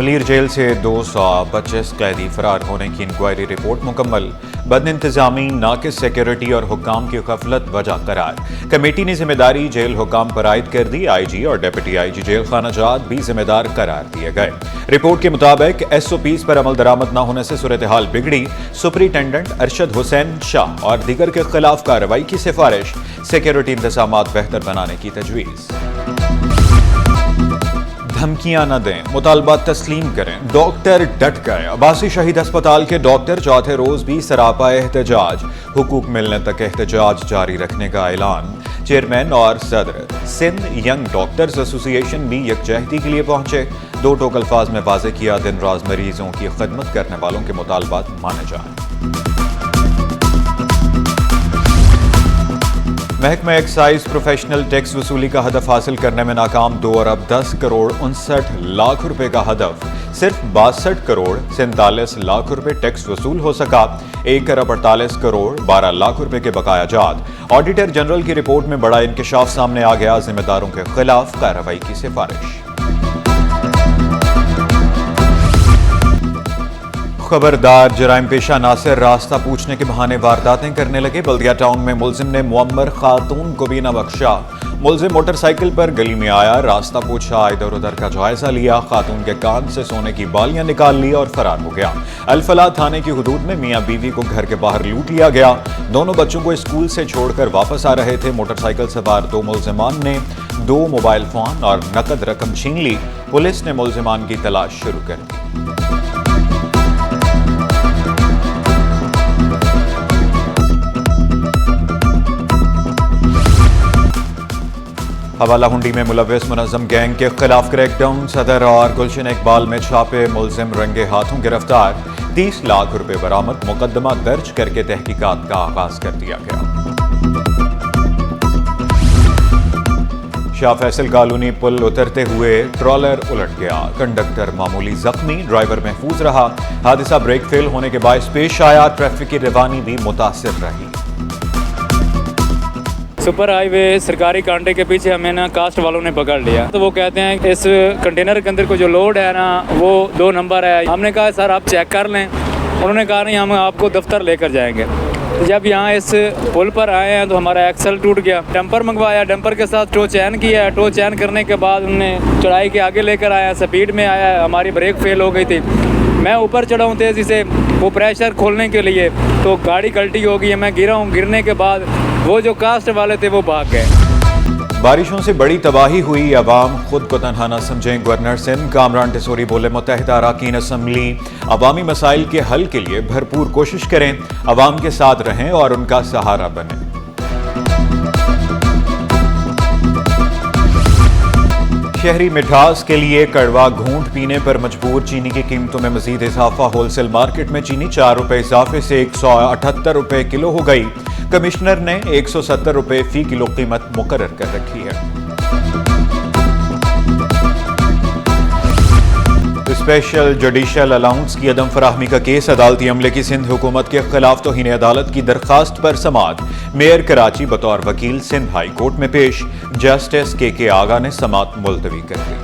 Malir jail से 225 कैदी फरार होने की इंक्वायरी रिपोर्ट मुकम्मल। बदइंतजामी, नाकिस सिक्योरिटी और हुक्काम की गफलत वजह करार। कमेटी ने जिम्मेदारी जेल हुक्काम पर आयद कर दी। आईजी और डेप्यूटी आईजी जेल खाना जात भी जिम्मेदार करार दिए गए। रिपोर्ट के मुताबिक एसओपीज पर अमल दरामद न होने से सूरत हाल बिगड़ी। सुपरिटेंडेंट अरशद हुसैन शाह और दीगर के खिलाफ कार्रवाई की सिफारिश। सिक्योरिटी इंतजामात बेहतर बनाने की तजवीज़। धमकियां न दें, मुतालबात तस्लीम करें, डॉक्टर डट गए। अब्बासी शहीद अस्पताल के डॉक्टर चौथे रोज भी सरापा एहतजाज। हुकूक मिलने तक एहतजाज जारी रखने का ऐलान। चेयरमैन और सदर सिंध यंग डॉक्टर्स एसोसिएशन भी यकजहती के लिए पहुंचे। दो टोक अल्फाज में वाज़े किया, दिन राज मरीजों की खिदमत करने वालों के मुतालबात माने जाएं। महकमा एक्साइज प्रोफेशनल टैक्स वसूली का हदफ हासिल करने में नाकाम। 2 अरब 10 करोड़ 59 लाख रुपए का हदफ। सिर्फ 62 करोड़ 47 लाख रुपए टैक्स वसूल हो सका। 1 अरब 48 करोड़ 12 लाख रुपए के बकाया जात। ऑडिटर जनरल की रिपोर्ट में बड़ा इंकशाफ सामने आ गया। जिम्मेदारों के खिलाफ कार्रवाई की सिफारिश। खबरदार, जराइम पेशा नासिर रास्ता पूछने के बहाने वारदातें करने लगे। बल्दिया टाउन में मुलजिम ने मुअम्मर खातून को भी न बख्शा। मुलजिम मोटरसाइकिल पर गली में आया, रास्ता पूछा, इधर उधर का जायजा लिया, खातून के कान से सोने की बालियां निकाल ली और फरार हो गया। अलफला थाने की हुदूद में मियां बीवी को घर के बाहर लूट लिया गया। दोनों बच्चों को स्कूल से छोड़कर वापस आ रहे थे। मोटरसाइकिल सवार 2 मुलजिमान ने 2 मोबाइल फोन और नकद रकम छीन ली। पुलिस ने मुलजिमान की तलाश शुरू कर दी। हवाला हुंडी में मुलव्वस मुनज़्ज़म गैंग के खिलाफ क्रैकडाउन। सदर और गुलशन इकबाल में छापे, मुलजिम रंगे हाथों गिरफ्तार। 30 लाख रुपए बरामद। मुकदमा दर्ज करके तहकीकात का आगाज कर दिया गया। शाह फैसल कॉलोनी पुल उतरते हुए ट्रॉलर उलट गया। कंडक्टर मामूली जख्मी, ड्राइवर महफूज रहा। हादसा ब्रेक फेल होने के बायस पेश आया। ट्रैफिक की रवानी भी मुतासिर रही। सुपर हाईवे सरकारी कांटे के पीछे हमें ना कास्ट वालों ने पकड़ लिया। तो वो कहते हैं इस कंटेनर के अंदर को जो लोड है ना वो 2 नंबर है। हमने कहा सर आप चेक कर लें। उन्होंने कहा नहीं, हम आपको दफ्तर लेकर जाएंगे। तो जब यहाँ इस पुल पर आए हैं तो हमारा एक्सल टूट गया। डंपर मंगवाया, डंपर के साथ टो चैन किया। टो चैन करने के बाद उन्होंने चढ़ाई के आगे लेकर आया, स्पीड में आया, हमारी ब्रेक फेल हो गई थी। मैं ऊपर चढ़ा हूँ तेज़ी से वो प्रेशर खोलने के लिए, तो गाड़ी कल्टी हो गई है। मैं गिरा हूँ, गिरने के बाद वो जो कास्ट वाले थे वो भाग गए। बारिशों से बड़ी तबाही हुई। अवाम खुद को तनहा न समझें। गवर्नर सिंध कामरान टिसोरी बोले, मुत्तहिदा अराकीन असम्बली अवामी मसाइल के हल के लिए भरपूर कोशिश करें, अवाम के साथ रहें और उनका सहारा बनें। शहरी मिठास के लिए कड़वा घूंट पीने पर मजबूर। चीनी की कीमतों में मजीद इजाफा। होलसेल मार्केट में चीनी 4 रुपए इजाफे से 178 रुपए किलो हो गई। कमिश्नर ने 170 रुपए फी किलो कीमत मुकर्रर कर रखी है। स्पेशल जुडिशल अलाउंस की अदम फराहमी का केस। अदालती अमले की सिंध हुकूमत के खिलाफ तौहीन अदालत की दरखास्त पर समाअत। मेयर कराची बतौर वकील सिंध हाई कोर्ट में पेश। जस्टिस के आगा ने समाअत मुलतवी कर दी।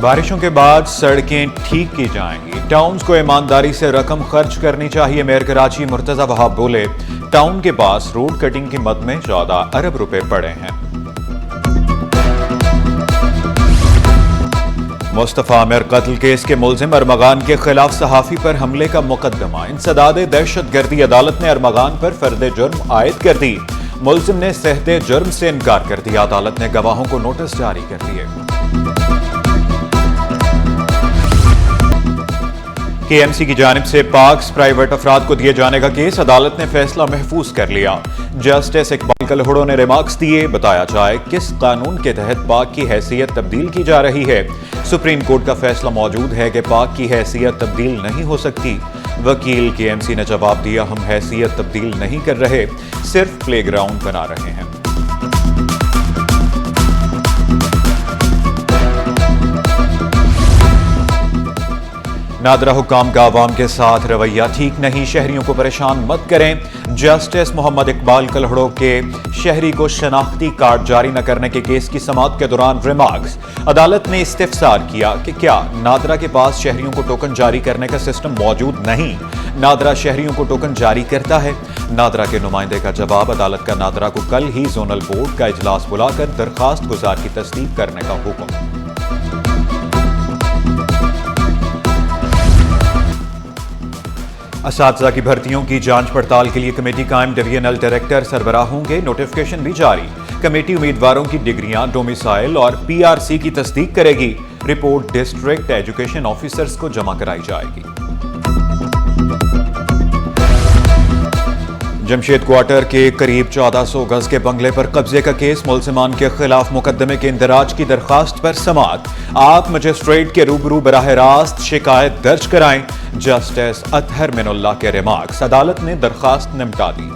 बारिशों के बाद सड़कें ठीक की जाएंगी। टाउन्स को ईमानदारी से रकम खर्च करनी चाहिए। मेयर कराची मुर्तजा वहाब बोले, टाउन के पास रोड कटिंग की मद में 14 अरब रुपए पड़े हैं। मुस्तफा आमिर कत्ल केस के मुलजिम अरमगान के खिलाफ सहाफी पर हमले का मुकदमा। इंसदाद दहशतगर्दी। अदालत ने अरमगान पर फर्द जुर्म आयद कर दी। मुलजिम ने सहते जुर्म से इनकार कर दिया। अदालत ने गवाहों को नोटिस जारी कर दिए। केएमसी की जानिब से पार्क्स प्राइवेट अफराद को दिए जाने का केस। अदालत ने फैसला महफूज कर लिया। जस्टिस इकबाल कलहड़ो ने रिमार्क्स दिए, बताया जाए किस कानून के तहत पाक की हैसियत तब्दील की जा रही है। सुप्रीम कोर्ट का फैसला मौजूद है कि पाक की हैसियत तब्दील नहीं हो सकती। वकील केएमसी ने जवाब दिया, हम हैसियत तब्दील नहीं कर रहे, सिर्फ प्लेग्राउंड बना रहे हैं। नादरा हुक्काम का आवाम के साथ रवैया ठीक नहीं। शहरियों को परेशान मत करें। जस्टिस मोहम्मद इकबाल कलहड़ो के शहरी को शनाख्ती कार्ड जारी न करने के केस की समाअत के दौरान रिमार्क्स। अदालत ने इस्तिफसार किया कि क्या नादरा के पास शहरियों को टोकन जारी करने का सिस्टम मौजूद नहीं? नादरा शहरियों को टोकन जारी करता है। नादरा के नुमाइंदे का जवाब, अदालत का नादरा को कल ही जोनल बोर्ड का इजलास बुलाकर दरखास्त गुजार की तस्दीक करने का हुक्म। असातिज़ा की भर्तियों की जांच पड़ताल के लिए कमेटी कायम, डिवीजनल डायरेक्टर सरबराह होंगे, नोटिफिकेशन भी जारी। कमेटी उम्मीदवारों की डिग्रियां, डोमिसाइल और पीआरसी की तस्दीक करेगी। रिपोर्ट डिस्ट्रिक्ट एजुकेशन ऑफिसर्स को जमा कराई जाएगी। जमशेद क्वार्टर के करीब 1400 गज के बंगले पर कब्जे का केस, मुलजिमान के खिलाफ मुकदमे के इंदराज की दरखास्त पर समाअत। आप मजिस्ट्रेट के रूबरू बराह रास्त शिकायत दर्ज कराएं। जस्टिस अतहर मिनुल्लाह के रिमार्क्स, अदालत ने दरखास्त निपटा दी।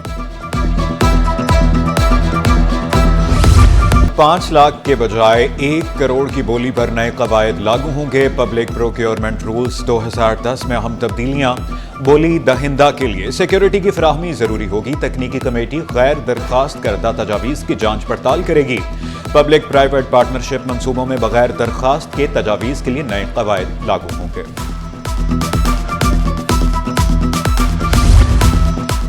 5 लाख के बजाय 1 करोड़ की बोली पर नए कवायद लागू होंगे। पब्लिक प्रोक्योरमेंट रूल्स 2010 में अहम तब्दीलियां। बोली दहिंदा के लिए सिक्योरिटी की फराहमी जरूरी होगी। तकनीकी कमेटी गैर दरखास्त करदा तजावीज़ की जांच पड़ताल करेगी। पब्लिक प्राइवेट पार्टनरशिप मंसूबों में बगैर दरखास्त के तजावीज़ के लिए नए कवायद लागू होंगे।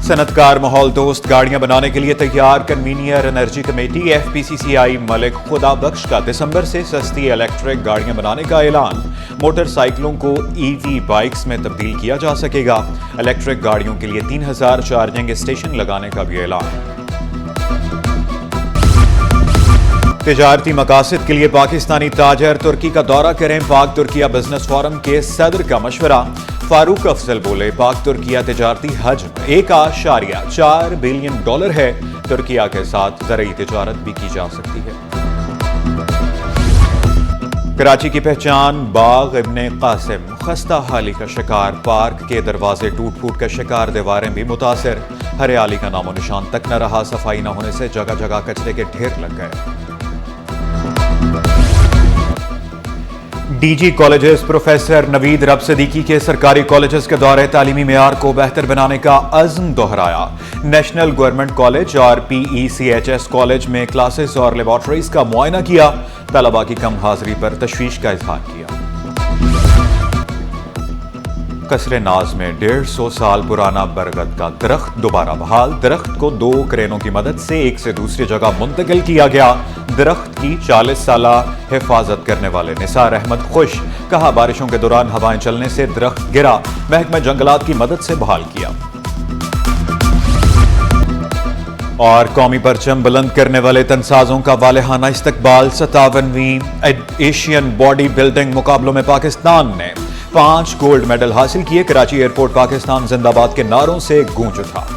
सनतकार माहौल दोस्त गाड़ियां बनाने के लिए तैयार। Convener energy committee FPCCI Malik खुदा बख्श का दिसंबर से सस्ती इलेक्ट्रिक गाड़ियां बनाने का ऐलान। मोटरसाइकिलों को EV बाइक्स में तब्दील किया जा सकेगा। इलेक्ट्रिक गाड़ियों के लिए 3000 चार्जिंग स्टेशन लगाने का भी ऐलान। तिजारती मकासद के लिए पाकिस्तानी ताजर तुर्की का दौरा करें। पाक तुर्किया बिजनेस फोरम के सदर का मशवरा। फारूक अफजल बोले, पाक तुर्किया तिजारती हजम $1.4 बिलियन है। तुर्किया के साथ ज़रूरी तिजारत भी की जा सकती है। कराची की पहचान बाग इब्ने कासिम खस्ता हाली का शिकार। पार्क के दरवाजे टूट फूट का शिकार, दीवारें भी मुतासिर। हरियाली का नामो निशान तक न रहा। सफाई न होने से जगह जगह कचरे के ढेर लग गए। DG कॉलेजेस प्रोफेसर नवीद रब सदीकी के सरकारी कॉलेजेस के दौरे तालीमी मेयार को बेहतर बनाने का अज़्म दोहराया। नेशनल गवर्नमेंट कॉलेज और PECHS कॉलेज में क्लासेस और लेबॉर्ट्रीज का मुआयना किया। तलबा की कम हाजिरी पर तशवीश का इजहार किया। कसरे नाज में 150 साल पुराना बरगद का दरख्त दोबारा बहाल। दरख्त को 2 क्रेनों की मदद से एक से दूसरी जगह मुंतकिल किया गया। दरख्त की 40 साला हिफाजत करने वाले निसार अहमद खुश। कहा, बारिशों के दौरान हवाएं चलने से दरख्त गिरा, महकमा जंगलात की मदद से बहाल किया। और कौमी परचम बुलंद करने वाले तनसाजों का वालेहाना इस्तकबाल। 57वीं एशियन बॉडी बिल्डिंग मुकाबलों में पाकिस्तान ने 5 गोल्ड मेडल हासिल किए। कराची एयरपोर्ट पाकिस्तान जिंदाबाद के नारों से गूंज उठा।